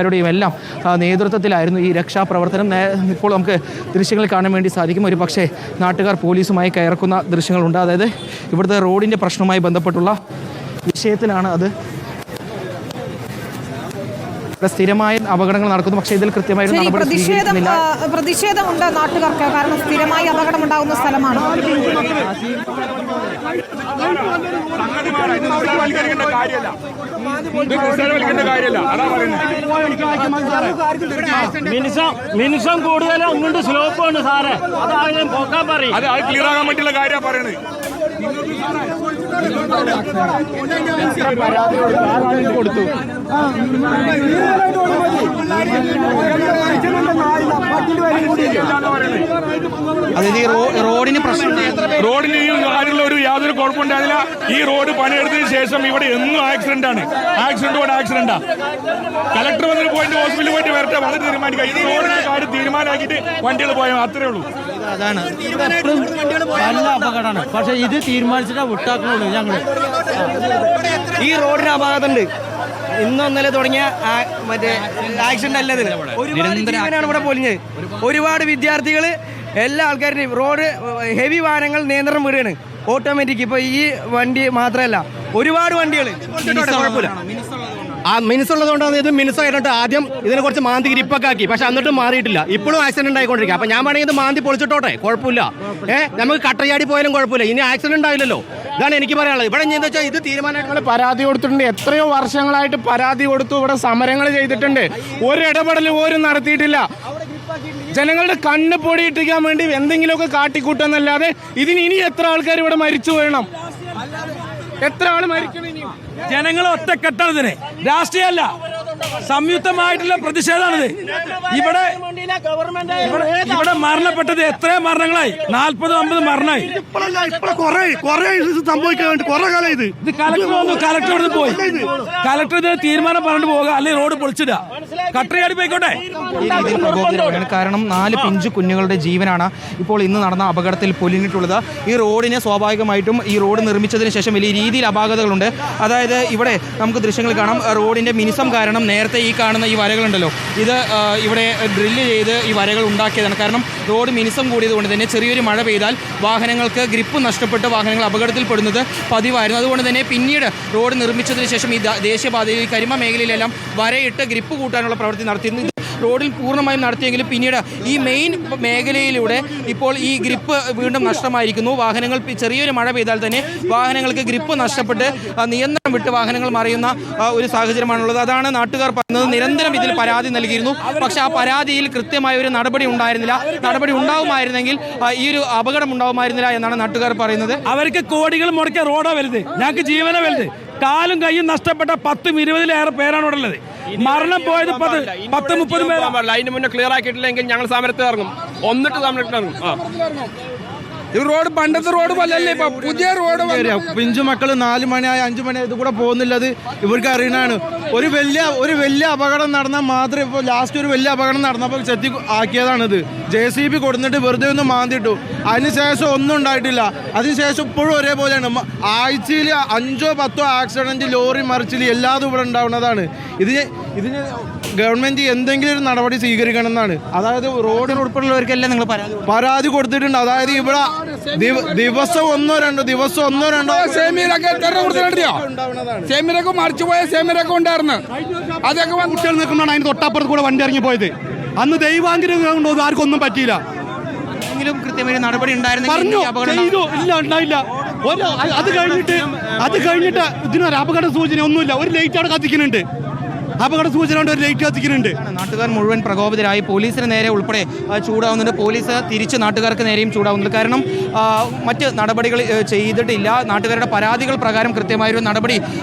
രുടെയും എല്ലാം നേതൃത്വത്തിലായിരുന്നു ഈ രക്ഷാപ്രവർത്തനം. ഇപ്പോൾ നമുക്ക് ദൃശ്യങ്ങൾ കാണാൻ വേണ്ടി സാധിക്കും. ഒരു പക്ഷേ നാട്ടുകാർ പോലീസുമായി കയർക്കുന്ന ദൃശ്യങ്ങളുണ്ട്. അതായത് ഇവിടുത്തെ റോഡിൻ്റെ പ്രശ്നവുമായി ബന്ധപ്പെട്ടുള്ള വിഷയത്തിലാണ് അത്. സ്ഥിരമായ അപകടങ്ങൾ നടക്കുന്നു, പക്ഷേ ഇതിൽ കൃത്യമായി പ്രതിഷേധമുണ്ട് നാട്ടുകാർക്ക്. കാരണം സ്ഥിരമായി അപകടം ഉണ്ടാകുന്ന സ്ഥലമാണ്. മിനിസം കൂടുതൽ അങ്ങോട്ട് സ്ലോപ്പാണ് സാറേ. അതായത് പോക്കാൻ പറയും. അത് ക്ലിയർ ആകാൻ പറ്റുള്ള കാര്യമാണ് പറയുന്നത്. കൊടുത്തു അതായത് റോഡിന് പ്രശ്നം, റോഡിന് ഒരു യാതൊരു കുഴപ്പമുണ്ടായില്ല. ഈ റോഡ് പണിയെടുത്തതിന് ശേഷം ഇവിടെ എന്നും ആക്സിഡന്റ് ആണ്. ആക്സിഡന്റാ. കലക്ടർ വന്നിട്ട് പോയിട്ട് ഹോസ്പിറ്റലിൽ പോയിട്ട് വരട്ടെ, വന്നിട്ട് തീരുമാനിക്കാം. ഈ റോഡിന്റെ കാര്യം തീരുമാനമാക്കിയിട്ട് വണ്ടികൾ പോയാൽ അത്രേ ഉള്ളൂ. അതാണ് നല്ല അപകടമാണ്. പക്ഷെ ഇത് തീരുമാനിച്ചിട്ടാ വിട്ടാക്കുള്ളൂ ഞങ്ങൾ. ഈ റോഡിന് അപകടമുണ്ട്. ഇന്നൊന്നലെ തുടങ്ങിയ മറ്റേ ആക്സിഡന്റ് അല്ല ഇതിന്. ഒരുപാട് ഇവിടെ പൊലിഞ്ഞത്. ഒരുപാട് വിദ്യാർത്ഥികൾ, എല്ലാ ആൾക്കാരുടെയും റോഡ് ഹെവി വാഹനങ്ങൾ നിയന്ത്രണം വിടുകയാണ് ഓട്ടോമാറ്റിക്. ഇപ്പോൾ ഈ വണ്ടി മാത്രമല്ല, ഒരുപാട് വണ്ടികൾ കുഴപ്പമില്ല. ആ മിനുസുള്ളതുകൊണ്ടാണ് ഇത് മിനുസായിട്ട് ആദ്യം ഇതിനെ കുറച്ച് മാന്തി ഗ്രിപ്പൊക്കെ ആക്കി. പക്ഷെ എന്നിട്ടും മാറിയിട്ടില്ല. ഇപ്പോഴും ആക്സിഡന്റ് ആയിക്കൊണ്ടിരിക്കുക. അപ്പൊ ഞാൻ വേണമെങ്കിൽ ഇത് മാന്തി പൊളിച്ചിട്ടോട്ടെ, കുഴപ്പമില്ല. നമുക്ക് കട്ടയാടി പോയാലും കുഴപ്പമില്ല. ഇനി ആക്സിഡന്റ് ആയില്ലല്ലോ. ഇതാണ് എനിക്ക് പറയാനുള്ളത്. ഇവിടെ എന്താ വെച്ചാൽ ഇത് തീരുമാനങ്ങൾ പരാതി കൊടുത്തിട്ടുണ്ട്. എത്രയോ വർഷങ്ങളായിട്ട് പരാതി കൊടുത്തു. ഇവിടെ സമരങ്ങൾ ചെയ്തിട്ടുണ്ട്. ഒരു ഇടപെടൽ പോലും നടത്തിയിട്ടില്ല. ജനങ്ങളുടെ കണ്ണ് പൊടിയിട്ടിക്കാൻ വേണ്ടി എന്തെങ്കിലുമൊക്കെ കാട്ടിക്കൂട്ടെന്നല്ലാതെ ഇതിന് ഇനി എത്ര ആൾക്കാർ ഇവിടെ മരിച്ചു വീഴണം? എത്ര ആള് മരിക്കണം? ഇനി ജനങ്ങൾ ഒറ്റക്കെട്ടാണ് ഇതിന്. രാഷ്ട്രീയമല്ല, സംയുക്തമായിട്ടുള്ള പ്രതിഷേധമാണിത്. ഇവിടെ മരണപ്പെട്ടത് എത്രയോ മരണങ്ങളായി, 40-50 മരണമായി. സംഭവിക്കാൻ കുറെ കാലം ഇത് കലക്ടർ ഇവിടെ പോയി. കലക്ടർ ഇതിന് തീരുമാനം പറഞ്ഞിട്ട് പോകുക, അല്ലെങ്കിൽ റോഡ് പൊളിച്ചിടുക. കട്ടറിയാടി പോയിക്കോട്ടെ. കാരണം 4 പിഞ്ചു കുഞ്ഞുങ്ങളുടെ ജീവനാണ് ഇപ്പോൾ ഇന്ന് നടന്ന അപകടത്തിൽ പൊലിഞ്ഞിട്ടുള്ളത്. ഈ റോഡിന് സ്വാഭാവികമായിട്ടും ഈ റോഡ് നിർമ്മിച്ചതിന് ശേഷം വലിയ രീതിയിൽ അപാകതകളുണ്ട്. അതായത് ഇവിടെ നമുക്ക് ദൃശ്യങ്ങൾ കാണാം. റോഡിൻ്റെ മിനിസം കാരണം നേരത്തെ ഈ കാണുന്ന ഈ വരകളുണ്ടല്ലോ, ഇത് ഇവിടെ ഡ്രില്ല് ചെയ്ത് ഈ വരകൾ ഉണ്ടാക്കിയതാണ്. കാരണം റോഡ് മിനിസം കൂടിയതുകൊണ്ട് തന്നെ ചെറിയൊരു മഴ പെയ്താൽ വാഹനങ്ങൾക്ക് ഗ്രിപ്പ് നഷ്ടപ്പെട്ട് വാഹനങ്ങൾ അപകടത്തിൽപ്പെടുന്നത് പതിവായിരുന്നു. അതുകൊണ്ട് തന്നെ പിന്നീട് റോഡ് നിർമ്മിച്ചതിന് ശേഷം ഈ ദേശീയപാതയിൽ കരിമ മേഖലയിലെല്ലാം വരയിട്ട് ഗ്രിപ്പ് കൂട്ടാനുള്ള പ്രവൃത്തി നടത്തിയിരുന്നു. റോഡിൽ പൂർണ്ണമായും നടത്തിയെങ്കിലും പിന്നീട് ഈ മെയിൻ മേഖലയിലൂടെ ഇപ്പോൾ ഈ ഗ്രിപ്പ് വീണ്ടും നഷ്ടമായിരിക്കുന്നു. വാഹനങ്ങൾ ചെറിയൊരു മഴ പെയ്താൽ തന്നെ വാഹനങ്ങൾക്ക് ഗ്രിപ്പ് നഷ്ടപ്പെട്ട് നിയന്ത്രണം വിട്ട് വാഹനങ്ങൾ മറിയുന്ന ഒരു സാഹചര്യമാണുള്ളത്. അതാണ് നാട്ടുകാർ പറയുന്നത്. നിരന്തരം ഇതിൽ പരാതി നൽകിയിരുന്നു. പക്ഷേ ആ പരാതിയിൽ കൃത്യമായ ഒരു നടപടി ഉണ്ടായിരുന്നില്ല. നടപടി ഉണ്ടാവുമായിരുന്നെങ്കിൽ ഈ ഒരു അപകടം ഉണ്ടാവുമായിരുന്നില്ല എന്നാണ് നാട്ടുകാർ പറയുന്നത്. അവർക്ക് കോടികൾ മുടക്കിയ റോഡാ വലുത്, ഞങ്ങൾക്ക് ജീവന വലുത്. കാലും കൈയും നഷ്ടപ്പെട്ട 10-20 പേരാണ് ഇവിടെ ഉള്ളത്. മരണം പോയത് 10-30 പേര്. അതിന് മുന്നേ ക്ലിയർ ആക്കിയിട്ടില്ലെങ്കിൽ ഞങ്ങൾ സമരത്തിൽ ഇറങ്ങും. ഒന്നിട്ട് സമരത്തിൽ ഇറങ്ങും. ഈ റോഡ് പണ്ടത്തെ റോഡ് പോലല്ലേ, ഇപ്പൊ പുതിയ റോഡ്. പിഞ്ചു മക്കള് 4 മണിയായി 5 മണി ഇത് കൂടെ പോകുന്നില്ലത് ഇവർക്ക് അറിയണാണ്. ഒരു വലിയ അപകടം നടന്നാൽ മാത്രമേ ഇപ്പോൾ ലാസ്റ്റ് ഒരു വലിയ അപകടം നടന്നപ്പോൾ ചെത്തി ആക്കിയതാണിത്. JCB കൊടുത്തിട്ട് വെറുതെ ഒന്ന് മാന്തിട്ടു. അതിനുശേഷം ഒന്നും ഉണ്ടായിട്ടില്ല. അതിനുശേഷം ഇപ്പോഴും ഒരേപോലെയാണ്. ആഴ്ചയിൽ 5-10 ആക്സിഡന്റ്, ലോറി മറിച്ചിൽ എല്ലാതും ഇവിടെ ഉണ്ടാവുന്നതാണ്. ഇതിന് ഗവൺമെന്റ് എന്തെങ്കിലും ഒരു നടപടി സ്വീകരിക്കണം എന്നാണ്. അതായത് റോഡിന് ഉൾപ്പെടെയുള്ളവർക്കെല്ലാം നിങ്ങൾ പരാതി കൊടുത്തിട്ടുണ്ട്. അതായത് ഇവിടെ ദിവസം ഒന്നോ രണ്ടോ സെമീരൊക്കെ മറിച്ചുപോയ സെമീരൊക്കെ ഉണ്ടായിരുന്നു. അതൊക്കെ കുട്ടികൾ നിൽക്കുന്നതാണ് അതിന് തൊട്ടപ്പുറത്ത് കൂടെ വണ്ടി ഇറങ്ങി പോയത്. അന്ന് ദൈവാങ്കരം കൊണ്ടോ ആർക്കും ഒന്നും പറ്റിയില്ല. കൃത്യമായ നടപടി ഉണ്ടായിരുന്നു. ഉണ്ടായില്ല. അത് കഴിഞ്ഞിട്ട് ഇതിനൊരു അപകട സൂചന ഒന്നുമില്ല. ഒരു ലൈറ്റ് അവിടെ കത്തിക്കുന്നുണ്ട്. അപകട സൂചന കൊണ്ട് ഒരു ലൈറ്റ് കത്തിക്കുന്നുണ്ട്. നാട്ടുകാർ മുഴുവൻ പ്രകോപിതരായി പോലീസിന് നേരെ ഉൾപ്പെടെ ചൂടാവുന്നുണ്ട്. പോലീസ് തിരിച്ച് നാട്ടുകാർക്ക് നേരെയും ചൂടാവുന്നുണ്ട്. കാരണം മറ്റ് നടപടികൾ ചെയ്തിട്ടില്ല. നാട്ടുകാരുടെ പരാതികൾ പ്രകാരം കൃത്യമായൊരു നടപടി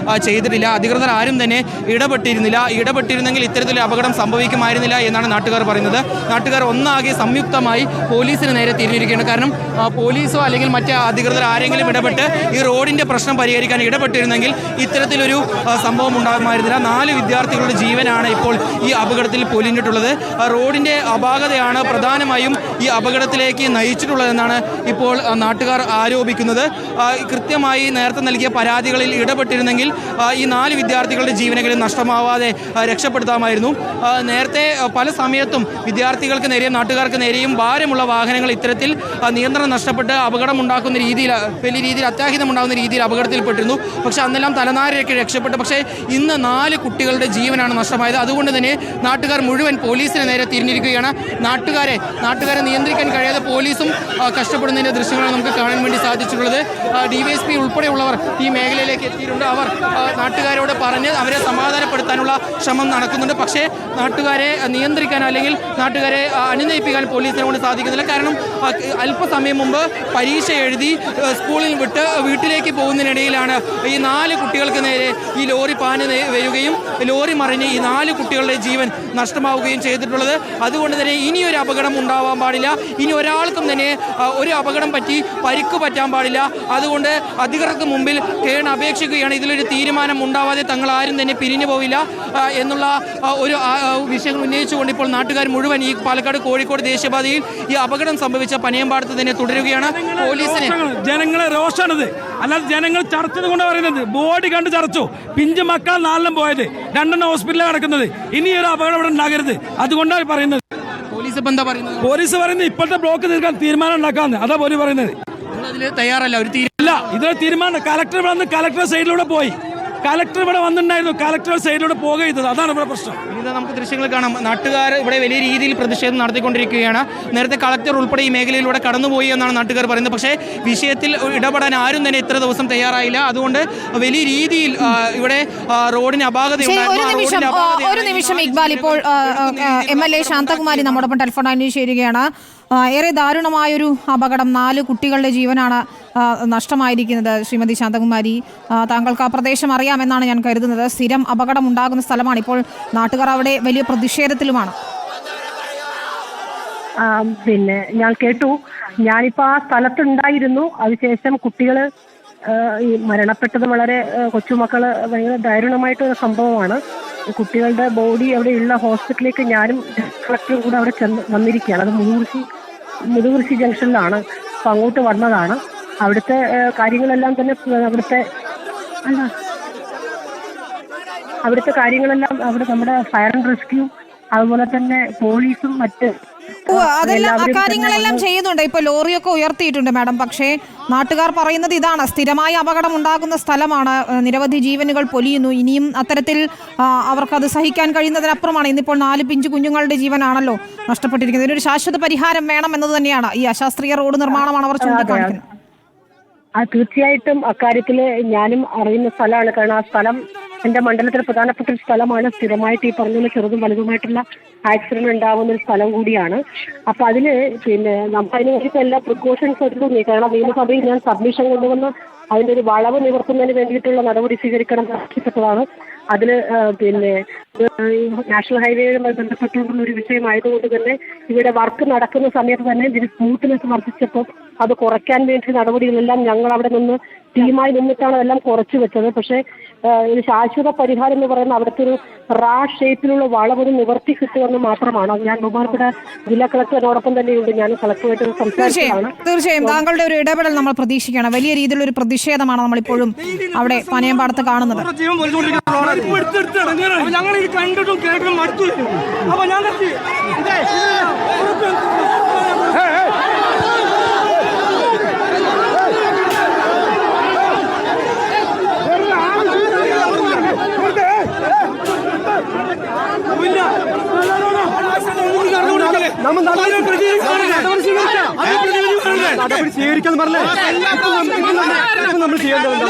ചെയ്തിട്ടില്ല. അധികൃതർ ആരും തന്നെ ഇടപെട്ടിരുന്നെങ്കിൽ ഇത്തരത്തിലൊരു അപകടം സംഭവിക്കുമായിരുന്നില്ല എന്നാണ് നാട്ടുകാർ പറയുന്നത്. നാട്ടുകാർ ഒന്നാകെ സംയുക്തമായി പോലീസിന് നേരെ തിരിഞ്ഞിരിക്കുകയാണ്. കാരണം പോലീസോ അല്ലെങ്കിൽ മറ്റ് അധികൃതർ ആരെങ്കിലും ഇടപെട്ട് ഈ റോഡിൻ്റെ പ്രശ്നം പരിഹരിക്കാൻ ഇടപെട്ടിരുന്നെങ്കിൽ ഇത്തരത്തിലൊരു സംഭവം ഉണ്ടാകുമായിരുന്നില്ല. 4 വിദ്യാർത്ഥികൾ വിദ്യാർത്ഥികളുടെ ജീവനാണ് ഇപ്പോൾ ഈ അപകടത്തിൽ പൊലിഞ്ഞിട്ടുള്ളത്. റോഡിൻ്റെ അപാകതയാണ് പ്രധാനമായും ഈ അപകടത്തിലേക്ക് നയിച്ചിട്ടുള്ളതെന്നാണ് ഇപ്പോൾ നാട്ടുകാർ ആരോപിക്കുന്നത്. കൃത്യമായി നേരത്തെ നൽകിയ പരാതികളിൽ ഇടപെട്ടിരുന്നെങ്കിൽ ഈ 4 വിദ്യാർത്ഥികളുടെ ജീവനെങ്കിലും നഷ്ടമാവാതെ രക്ഷപ്പെടുത്താമായിരുന്നു. നേരത്തെ പല സമയത്തും വിദ്യാർത്ഥികൾക്ക് നേരെയും നാട്ടുകാർക്ക് നേരെയും ഭാരമുള്ള വാഹനങ്ങൾ ഇത്തരത്തിൽ നിയന്ത്രണം നഷ്ടപ്പെട്ട് അപകടമുണ്ടാക്കുന്ന രീതിയിൽ വലിയ രീതിയിൽ അത്യാഹിതമുണ്ടാകുന്ന രീതിയിൽ അപകടത്തിൽപ്പെട്ടിരുന്നു. പക്ഷേ അന്നെല്ലാം തലനാരിഴയ്ക്ക് രക്ഷപ്പെട്ടു. പക്ഷേ ഇന്ന് 4 കുട്ടികളുടെ ജീവനാണ് നഷ്ടമായത്. അതുകൊണ്ട് തന്നെ നാട്ടുകാർ മുഴുവൻ പോലീസിന് നേരെ തിരിഞ്ഞിരിക്കുകയാണ്. നാട്ടുകാരെ നിയന്ത്രിക്കാൻ കഴിയാതെ പോലീസും കഷ്ടപ്പെടുന്നതിൻ്റെ ദൃശ്യങ്ങളാണ് നമുക്ക് കാണാൻ വേണ്ടി സാധിച്ചിട്ടുള്ളത്. DYSP ഉൾപ്പെടെയുള്ളവർ ഈ മേഖലയിലേക്ക് എത്തിയിട്ടുണ്ട്. അവർ നാട്ടുകാരോട് പറഞ്ഞ് അവരെ സമാധാനപ്പെടുത്താനുള്ള ശ്രമം നടക്കുന്നുണ്ട്. പക്ഷേ നാട്ടുകാരെ നിയന്ത്രിക്കാൻ അല്ലെങ്കിൽ നാട്ടുകാരെ അനുനയിപ്പിക്കാൻ പോലീസിനെ കൊണ്ട് സാധിക്കുന്നില്ല. കാരണം അല്പസമയം മുമ്പ് പരീക്ഷ എഴുതി സ്കൂളിൽ വിട്ട് വീട്ടിലേക്ക് പോകുന്നതിനിടയിലാണ് ഈ 4 കുട്ടികൾക്ക് നേരെ ഈ ലോറി പാഞ്ഞ് വരികയും ലോറി മറിഞ്ഞ് ഈ 4 കുട്ടികളുടെ ജീവൻ നഷ്ടമാവുകയും ചെയ്തിട്ടുള്ളത്. അതുകൊണ്ട് തന്നെ ഇനിയൊരു അപകടം ഉണ്ടാവാൻ പാടില്ല. ഇനി ഒരാൾക്കും തന്നെ ഒരു അപകടം പറ്റി പരിക്ക് പറ്റാൻ പാടില്ല. അതുകൊണ്ട് അധികൃതർക്ക് മുമ്പിൽ കേൺ അപേക്ഷിക്കുകയാണ്. ഇതിലൊരു തീരുമാനം ഉണ്ടാവാതെ തങ്ങൾ ആരും തന്നെ പിരിഞ്ഞു പോവില്ല എന്നുള്ള ഒരു വിഷയങ്ങൾ ഉന്നയിച്ചുകൊണ്ട് ഇപ്പോൾ നാട്ടുകാർ മുഴുവൻ ഈ പാലക്കാട് കോഴിക്കോട് ദേശീയപാതയിൽ ഈ അപകടം സംഭവിച്ച പനയമ്പാടത്ത് തന്നെ തുടരുകയാണ്. പോലീസിനെ ജനങ്ങളെ രോഷാണിത്, അല്ലാതെ ജനങ്ങൾ ചർച്ചത് കൊണ്ട് പറയുന്നത് ബോഡി കണ്ട് ചർച്ചു. പിഞ്ച് മക്കൾ 4 പോയത്, 2 ഹോസ്പിറ്റലിൽ കിടക്കുന്നത്. ഇനി ഒരു അപകടം ഇവിടെ ഉണ്ടാകരുത്. അതുകൊണ്ടാണ് പറയുന്നത്. പോലീസ് പറയുന്നത് ഇപ്പോഴത്തെ ബ്ലോക്ക് തീർക്കാൻ തീരുമാനം ഉണ്ടാക്കാന്ന്. അതാ പോലീസ് പറയുന്നത്. തയ്യാറല്ല ഒരു ഇതൊരു തീരുമാനം. കലക്ടർ വന്ന് കലക്ടർ സൈഡിലൂടെ പോയി. കലക്ടർ ഇവിടെ വന്നിട്ടുണ്ടായിരുന്നു. കലക്ടർ സൈഡിലൂടെ പോകുക ചെയ്തത്. അതാണ് ഇവിടെ പ്രശ്നം. ഇത് നമുക്ക് ദൃശ്യങ്ങൾ കാണാം. നാട്ടുകാർ ഇവിടെ വലിയ രീതിയിൽ പ്രതിഷേധം നടത്തിക്കൊണ്ടിരിക്കുകയാണ്. നേരത്തെ കളക്ടർ ഉൾപ്പെടെ ഈ മേഖലയിലൂടെ കടന്നുപോയി എന്നാണ് നാട്ടുകാർ പറയുന്നത്. പക്ഷേ വിഷയത്തിൽ ഇടപെടാൻ ആരും തന്നെ ഇത്ര ദിവസം തയ്യാറായില്ല. അതുകൊണ്ട് വലിയ രീതിയിൽ ഇവിടെ റോഡിന് അപാകതയുണ്ടായിരുന്നു. ഒരു നിമിഷം ഇക്ബാൽ, ഇപ്പോൾ MLA ശാന്തകുമാരി നമ്മോടൊപ്പം ടെലിഫോൺ ലൈനിൽ ചേരുകയാണ്. ഏറെ ദാരുണമായൊരു അപകടം, 4 കുട്ടികളുടെ ജീവനാണ് നഷ്ടമായിരിക്കുന്നത്. ശ്രീമതി ശാന്തകുമാരി, താങ്കൾക്ക് ആ പ്രദേശം അറിയാമെന്നാണ് ഞാൻ കരുതുന്നത്. സ്ഥിരം അപകടം ഉണ്ടാകുന്ന സ്ഥലമാണ്. ഇപ്പോൾ നാട്ടുകാർ അവിടെ വലിയ പ്രതിഷേധത്തിലുമാണ്. പിന്നെ ഞാൻ കേട്ടു. ഞാനിപ്പോ ആ സ്ഥലത്തുണ്ടായിരുന്നു. അതിനുശേഷം കുട്ടികൾ ഈ മരണപ്പെട്ടത് വളരെ കൊച്ചുമക്കള് ഭയങ്കര ദാരുണമായിട്ടൊരു സംഭവമാണ്. കുട്ടികളുടെ ബോഡി അവിടെയുള്ള ഹോസ്പിറ്റലിലേക്ക് ഞാനും കളക്ടറും കൂടെ അവിടെ വന്നിരിക്കുകയാണ്. അത് മുതുകുറിശി ജംഗ്ഷനിലാണ്. അപ്പം അങ്ങോട്ട് വന്നതാണ്. അവിടുത്തെ കാര്യങ്ങളെല്ലാം തന്നെ അവിടുത്തെ കാര്യങ്ങളെല്ലാം അവിടെ നമ്മുടെ ഫയർ ആൻഡ് റെസ്ക്യൂ, അതുപോലെ തന്നെ പോലീസും മറ്റ് അതെല്ലാം കാര്യങ്ങളെല്ലാം ചെയ്യുന്നുണ്ട്. ഇപ്പൊ ലോറിയൊക്കെ ഉയർത്തിയിട്ടുണ്ട് മാഡം. പക്ഷേ നാട്ടുകാർ പറയുന്നത് ഇതാണ്, സ്ഥിരമായി അപകടം ഉണ്ടാകുന്ന സ്ഥലമാണ്, നിരവധി ജീവനുകൾ പൊലിയുന്നു. ഇനിയും അത്തരത്തിൽ അവർക്കത് സഹിക്കാൻ കഴിയുന്നതിനപ്പുറമാണ്. ഇന്നിപ്പോൾ 4 പിഞ്ചു കുഞ്ഞുങ്ങളുടെ ജീവനാണല്ലോ നഷ്ടപ്പെട്ടിരിക്കുന്നത്. ഇതിനൊരു ശാശ്വത പരിഹാരം വേണം എന്നത് തന്നെയാണ് ഈ അശാസ്ത്രീയ റോഡ് നിർമ്മാണമാണ് അവർ ചൂണ്ടിക്കാണിക്കുന്നത്. തീർച്ചയായിട്ടും അക്കാര്യത്തിൽ ഞാനും അറിയുന്ന സ്ഥലമാണ്. കാരണം ആ സ്ഥലം എന്റെ മണ്ഡലത്തിൽ പ്രധാനപ്പെട്ട ഒരു സ്ഥലമാണ്. സ്ഥിരമായിട്ട് ഈ പറഞ്ഞ ചെറുതും വലുതുമായിട്ടുള്ള ആക്സിഡന്റ് ഉണ്ടാവുന്ന ഒരു സ്ഥലം കൂടിയാണ്. അപ്പൊ അതിന് നമ്മൾ അതിന് വേണ്ടിയിട്ട് എല്ലാ പ്രിക്കോഷൻസ് എടുത്തു. കാരണം നിയമസഭയിൽ ഞാൻ സബ്മിഷൻ കൊണ്ടുവന്ന് അതിന്റെ ഒരു വളവ് നിവർത്തുന്നതിന് വേണ്ടിയിട്ടുള്ള നടപടി സ്വീകരിക്കണം ആവശ്യപ്പെട്ടതാണ്. അതിൽ നാഷണൽ ഹൈവേയുമായി ബന്ധപ്പെട്ടുകൊണ്ടുള്ള ഒരു വിഷയമായതുകൊണ്ട് തന്നെ ഇവിടെ വർക്ക് നടക്കുന്ന സമയത്ത് തന്നെ ഇതിന് സ്മൂത്ത്നെസ് വർദ്ധിച്ചപ്പോൾ അത് കുറയ്ക്കാൻ വേണ്ടി നടപടികളെല്ലാം ഞങ്ങൾ അവിടെ നിന്ന് ടീമായി നിന്നിട്ടാണ് അതെല്ലാം കുറച്ചു വെച്ചത്. പക്ഷേ ഒരു ശാശ്വത പരിഹാരം എന്ന് പറയുന്ന അവിടുത്തെ ഒരു ഷേപ്പിലുള്ള വളവ് നിവർത്തി കിട്ടുമെന്ന് മാത്രമാണ്. ഞാൻ ബഹുമാനപ്പെട്ട ജില്ലാ കളക്ടറിനോടൊപ്പം തന്നെയുണ്ട്. ഞാൻ കളക്ടറുമായിട്ട് സംസാരിച്ചതാണ്. തീർച്ചയായും താങ്കളുടെ ഒരു ഇടപെടൽ നമ്മൾ പ്രതീക്ഷിക്കുകയാണ്. വലിയ രീതിയിലുള്ള ഒരു പ്രതിഷേധമാണ് നമ്മളിപ്പോഴും അവിടെ പനയമ്പാടത്ത് കാണുന്നത്. ഞങ്ങൾ ഇത് കണ്ടിട്ടും കേട്ടിട്ടും മടുത്തു. അപ്പൊ ഞാൻ നടപടി സ്വീകരിക്കാന്ന് പറഞ്ഞേ. നമ്മൾ ചെയ്യേണ്ടതുണ്ട്.